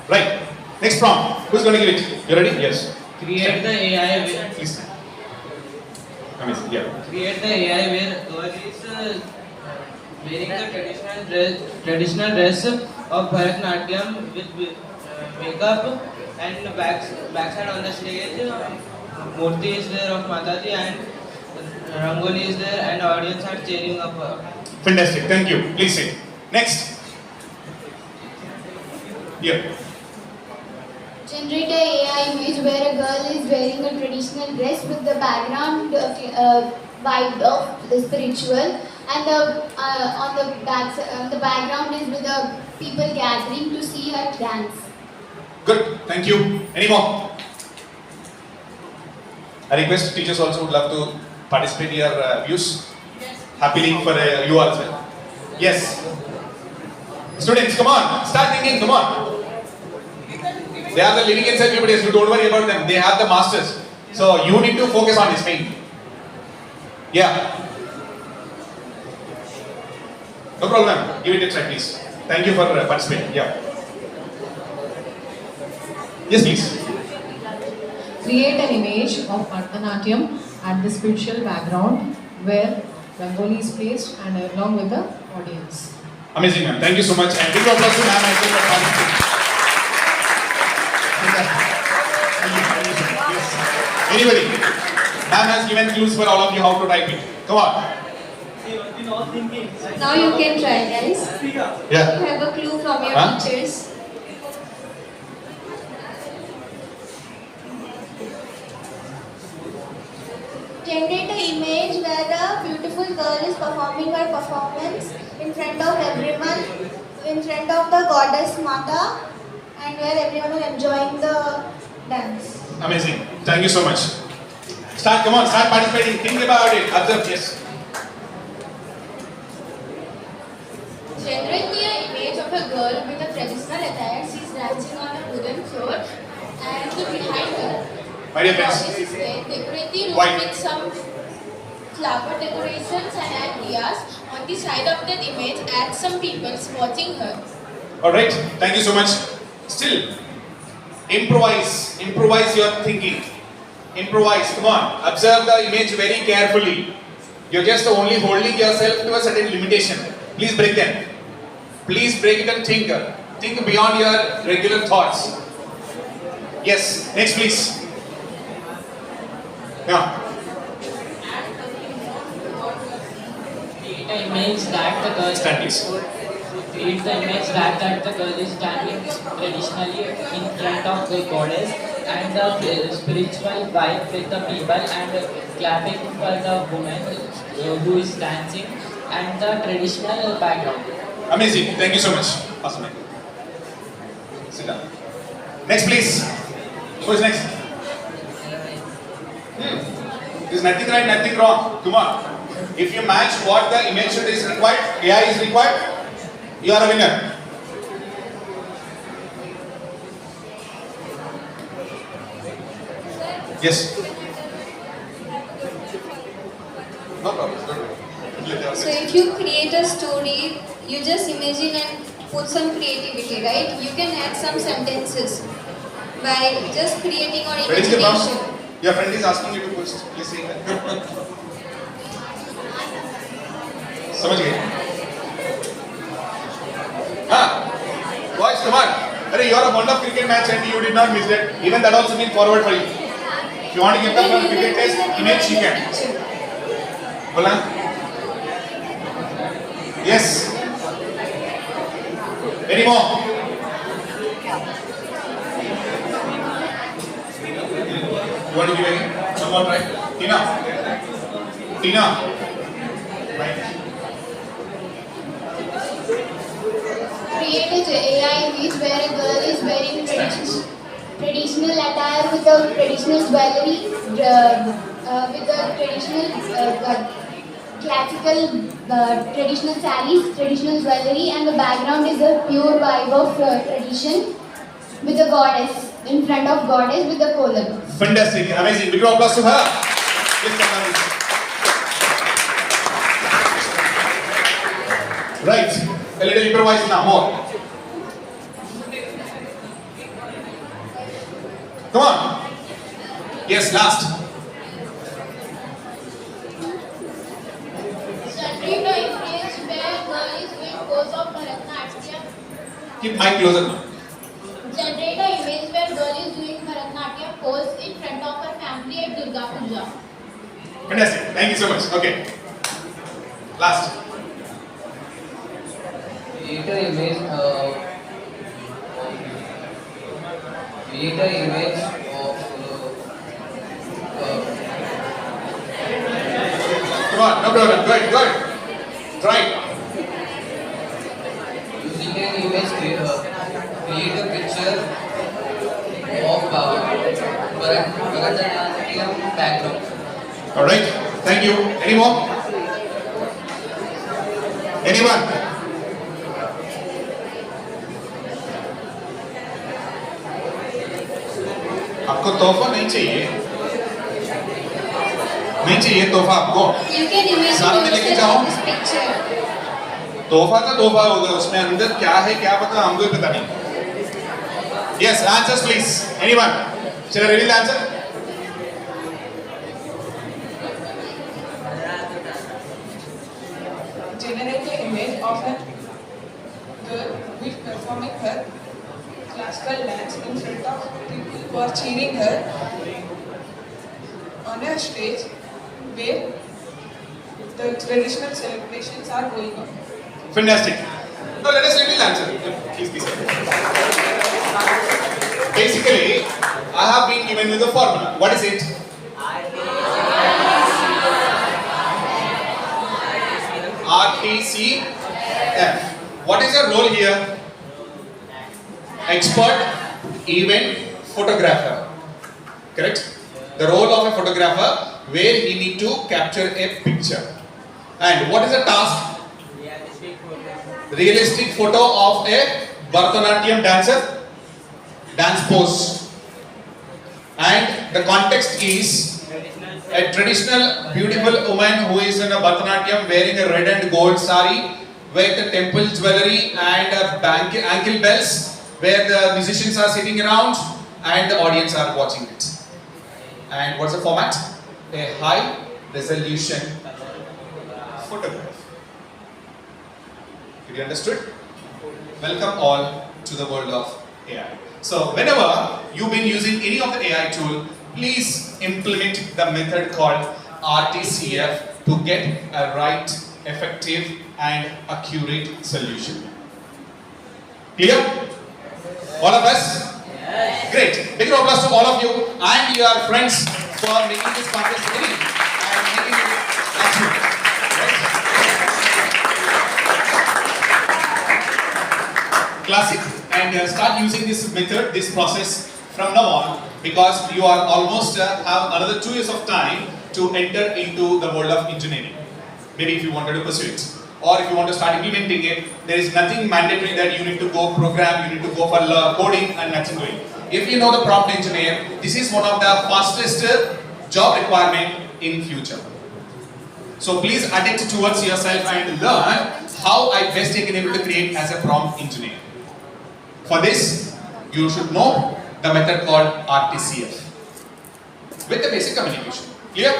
Right. Next prompt. Who's gonna give it? You ready? Yes. Create the AI with Please. Amazing. Yeah. Create the AI where girl is wearing the traditional dress of Bharatanatyam with makeup, and backside on the stage Murti is there of Mataji and Rangoli is there and audience are cheering up her. Fantastic. Thank you. Please sit. Next. Here. Generate a AI image where a girl is wearing a traditional dress with the background vibe of the spiritual, and on the background is with the people gathering to see her dance. Good, thank you. Any more? I request teachers also would love to participate in your views. Happily for you all as well. Yes. Students, come on, start thinking, come on. They are the living encyclopedias, you don't worry about them. They have the masters. So you need to focus on this thing. Yeah. No problem. Give it a try, please. Thank you for participating. Yeah. Yes, please. Create an image of Bharatanatyam at the spiritual background where Rangoli is placed and along with the audience. Amazing, ma'am. Thank you so much. And big applause to ma'am as well for participating. Yes. Anybody? Ma'am has given clues for all of you how to type it. Come on. Now you can try, guys. Yeah. You have a clue from your Huh? teachers. Generate an image where a beautiful girl is performing her performance in front of everyone, in front of the goddess Mata, and where everyone is enjoying the dance. Amazing. Thank you so much. Start, come on, start participating. Think about it. Observe, yes. Generate an image of a girl with a traditional attire. She is dancing on a wooden floor, and behind her, My dear friends. goddess is there. Decorate the room White. with some flower decorations and add diyas. On the side of that image, add some people watching her. Alright, thank you so much. Still, improvise. Improvise your thinking. Improvise, come on. Observe the image very carefully. You're just only holding yourself to a certain limitation. Please break them. Please break it and think. Think beyond your regular thoughts. Yes, next please. Yeah. Create an image that the girl Stand please. create the image that the girl is standing traditionally in front of the goddess and the spiritual vibe with the people and clapping for the woman who is dancing and the traditional background. Amazing. Thank you so much. Awesome. Sit down. Next please. Who is next? There's nothing right, nothing wrong. Come on. If you match what the image is required, AI is required, you are a winner. Yes. No problem. So if you create a story, you just imagine and put some creativity, right? You can add some sentences by just creating or Where is the problem? imagination. Your friend is asking you to post. Please say that. समझ गए? हाँ. Boys, come on. Arey, you are a fond of cricket match and you did not miss that. Even that also been forward for you. If you want to give the Then you cricket can test, use an image you can. picture. बोला? Yes. Any more? You want to give any? One more try. Tina. Tina. Right. Create an AI image where a girl is wearing traditional attire with a traditional jewelry, with a traditional classical traditional sarees, traditional jewelry, and the background is a pure vibe of tradition with the goddess in front of goddess with the column. Fantastic, amazing. Big round of applause to her. Yes, Kamala. Right, a little improvise now, more. Come on. Yes, last. Generate an image where girl is doing pose of Bharatanatyam. Keep mic closer now. Generate an image where girl is doing Bharatanatyam pose in front of her family at Durga Puja. Fantastic, thank you so much. Okay. Last. Create an image create an image of Come on, no problem. Go ahead, go ahead. Try. using an image create a picture of Bharatanatyam background. Alright, thank you. Any more? Anyone? आपको तोहफा नहीं चाहिए? नहीं चाहिए तोहफा आपको? You can imagine साथ में लेके जाओ। yourself in this picture. तोहफा का तोहफा होगा, उसमें अंदर क्या है क्या पता, हमको ही पता नहीं। Yes, answers please. Anyone? Shall I reveal the answer? Generate an image of a girl who is performing her classical dance in front of people who are cheering her on a stage where the traditional celebrations are going on. Fantastic. Now let us reveal the answer. Please be seated. Basically, I have been given with the formula. What is it? RTCF. What is your role here? Expert event photographer. Correct? The role of a photographer where he need to capture a picture. And what is the task? Realistic photo of a Bharatanatyam dancer. Dance pose. And the context is a traditional beautiful woman who is in a Bharatanatyam wearing a red and gold sari with the temple jewelry and ankle bells, where the musicians are sitting around and the audience are watching it. And what's the format? A high resolution photograph. Did you understood? Welcome all to the world of AI. So whenever you've been using any of the AI tool, please implement the method called RTCF to get a right, effective and accurate solution. Clear? All of us? Yes. Great. Big applause to all of you and your friends for making this contest ready and making it accurate. Right? Classic. And start using this method, this process from now on, because you are almost have another 2 years of time to enter into the world of engineering. Maybe if you wanted to pursue it, or if you want to start implementing it, there is nothing mandatory that you need to go program, you need to go for coding and nothing doing. If you know the prompt engineer, this is one of the fastest job requirement in future. So please adapt towards yourself and learn how I best can able to create as a prompt engineer. For this, you should know the method called RTCF with the basic communication. Clear?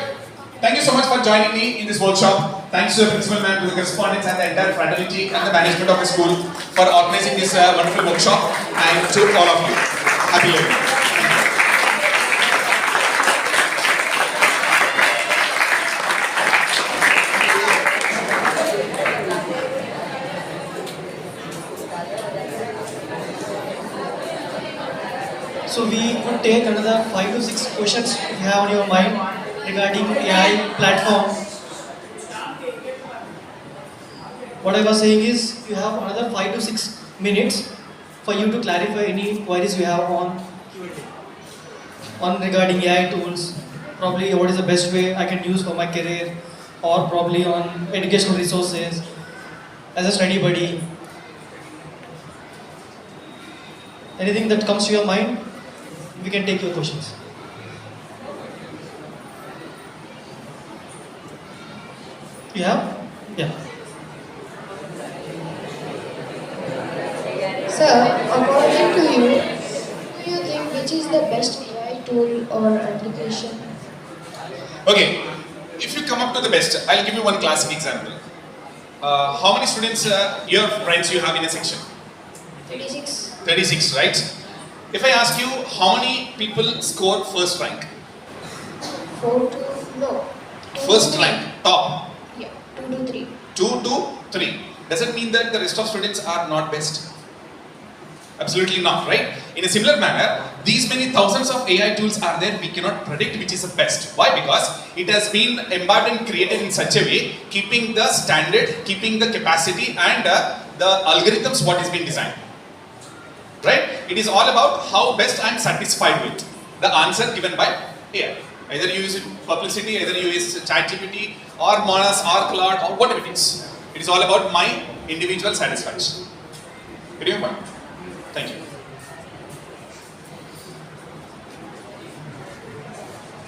Thank you so much for joining me in this workshop. Thanks to the principal ma'am, to the correspondents and the entire fraternity and the management of the school for organizing this wonderful workshop, and to all of you. Happy learning. So we could take another 5 to 6 questions if you have on your mind regarding AI platform. What I was saying is you have another 5 to 6 minutes for you to clarify any queries you have on regarding AI tools, probably what is the best way I can use for my career, or probably on educational resources as a study buddy. Anything that comes to your mind, we can take your questions. You have? Yeah. Sir, according to you, do you think which is the best AI tool or application? Okay, if you come up to the best, I'll give you one classic example. How many students, your friends you have in a section? 36. 36, right? If I ask you, how many people score first rank? 4 to, no. First rank, top. Yeah, 2 to 3. 2 to 3. Does it mean that the rest of students are not best? Absolutely not, right? In a similar manner, these many thousands of AI tools are there, we cannot predict which is the best. Why? Because it has been imbibed and created in such a way, keeping the standard, keeping the capacity and the algorithms what is being designed. Right? It is all about how best I am satisfied with the answer given by AI. Either you use Perplexity, either you use ChatGPT or Monas or Claude or whatever it is. It is all about my individual satisfaction. Get your point? Thank you.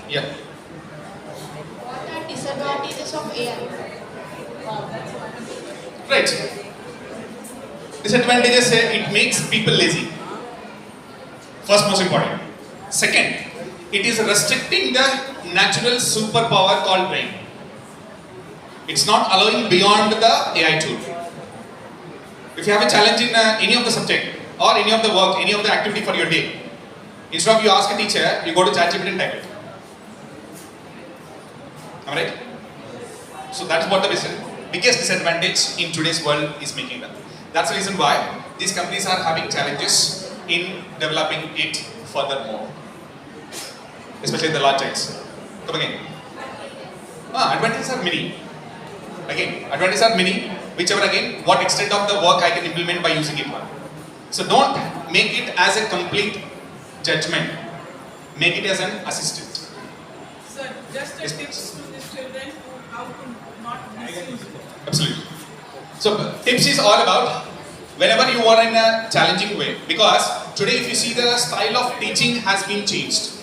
Yeah. What are disadvantages of AI? Right. Disadvantages, it makes people lazy. First most important. Second, it is restricting the natural superpower called brain. It's not allowing beyond the AI tool. If you have a challenge in any of the subject or any of the work, any of the activity for your day, instead of you ask a teacher, you go to ChatGPT and type it. Am I right? So that's what the biggest disadvantage in today's world is making them. That's the reason why these companies are having challenges in developing it furthermore. Especially the large giants. Come again. Advantages are many. Again, advantages are many, whichever again, what extent of the work I can implement by using it. So don't make it as a complete judgment. Make it as an assistant. Sir, just a tips to the children how to not misuse it. Absolutely. So tips is all about whenever you are in a challenging way, because today if you see the style of teaching has been changed.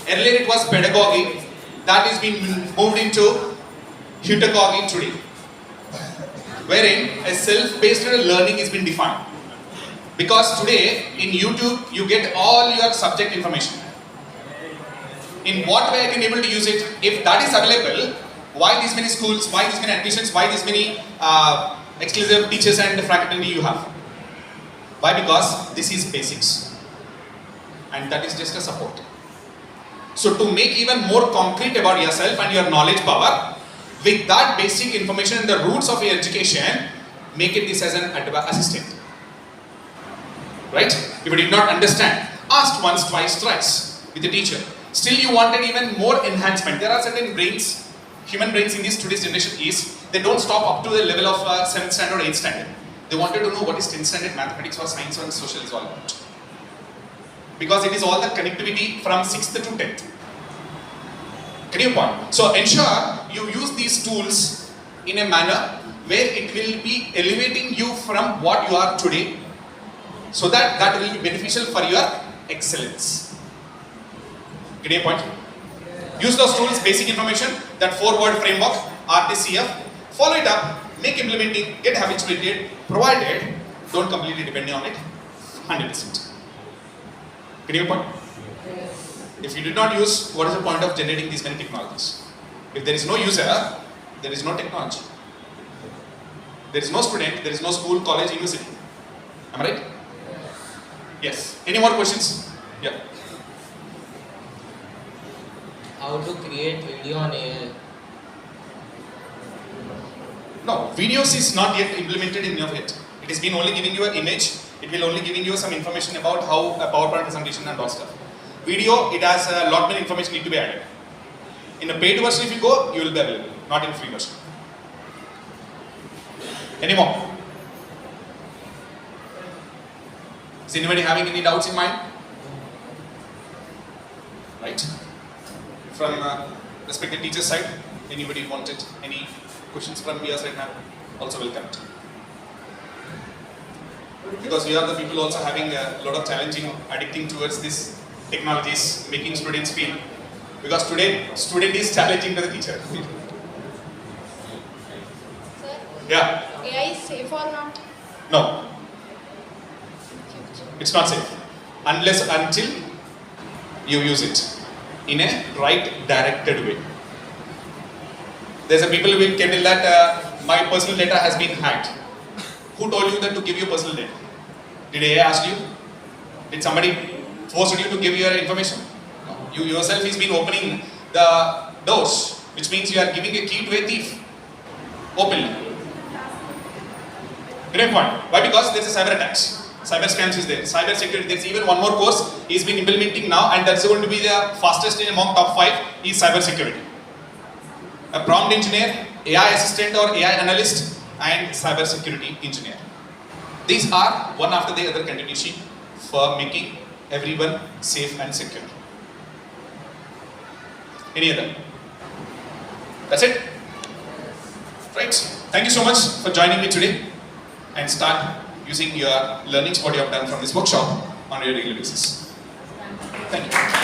Earlier it was pedagogy, that is being moved into heutagogy today, wherein a self-paced learning is being defined. Because today in YouTube you get all your subject information. In what way I can able to use it? If that is available, why these many schools, why these many admissions, why these many exclusive teachers and faculty you have? Why? Because this is basics and that is just a support. So to make even more concrete about yourself and your knowledge power, with that basic information and the roots of your education, make it this as an assistant. Right? If you did not understand, ask once, twice, thrice with the teacher. Still you wanted even more enhancement. There are certain brains, human brains in this today's generation is, they don't stop up to the level of 7th standard or 8th standard. They wanted to know what is 10th standard mathematics or science or social is all about. Because it is all the connectivity from 6th to 10th. Get your point? So ensure you use these tools in a manner where it will be elevating you from what you are today, so that that will be beneficial for your excellence. Get your point? Use those tools, basic information, that 4-word framework, RTCF, follow it up, make implementing, get habituated, provided, don't completely depend on it, 100%. Get your point? If you did not use, what is the point of generating these many technologies? If there is no user, there is no technology. There is no student, there is no school, college, university. Am I right? Yes. Any more questions? Yeah. How to create video on AI? No, videos is not yet implemented in your it. It has been only giving you an image. It will only giving you some information about how a PowerPoint presentation and all stuff. Video, it has a lot more information need to be added. In a paid version if you go, you will be available, not in free version. Any more? Is anybody having any doubts in mind? Right? From respected teacher's side, anybody wanted any questions from your side now? Also welcome. Because we are the people also having a lot of challenging, addicting towards this technologies, making students feel. Because today, student is challenging to the teacher. Sir, Yeah. AI is safe or not? No. It's not safe. Unless, until you use it in a right directed way. There's a people who will tell that my personal data has been hacked. Who told you that to give you personal data? Did AI ask you? Did somebody force you to give your information? No. You yourself has been opening the doors, which means you are giving a key to a thief. Openly. Great point. Why? Because there's a cyber attacks. Cyber scams is there. Cyber security, there's even one more course he's been implementing now, and that's going to be the fastest in among top 5 is cyber security. A prompt engineer, AI assistant or AI analyst, and cyber security engineer. These are one after the other continuation for making everyone safe and secure. Any other? That's it? Right. Thank you so much for joining me today and start using your learnings what you have done from this workshop on a regular basis. Thank you.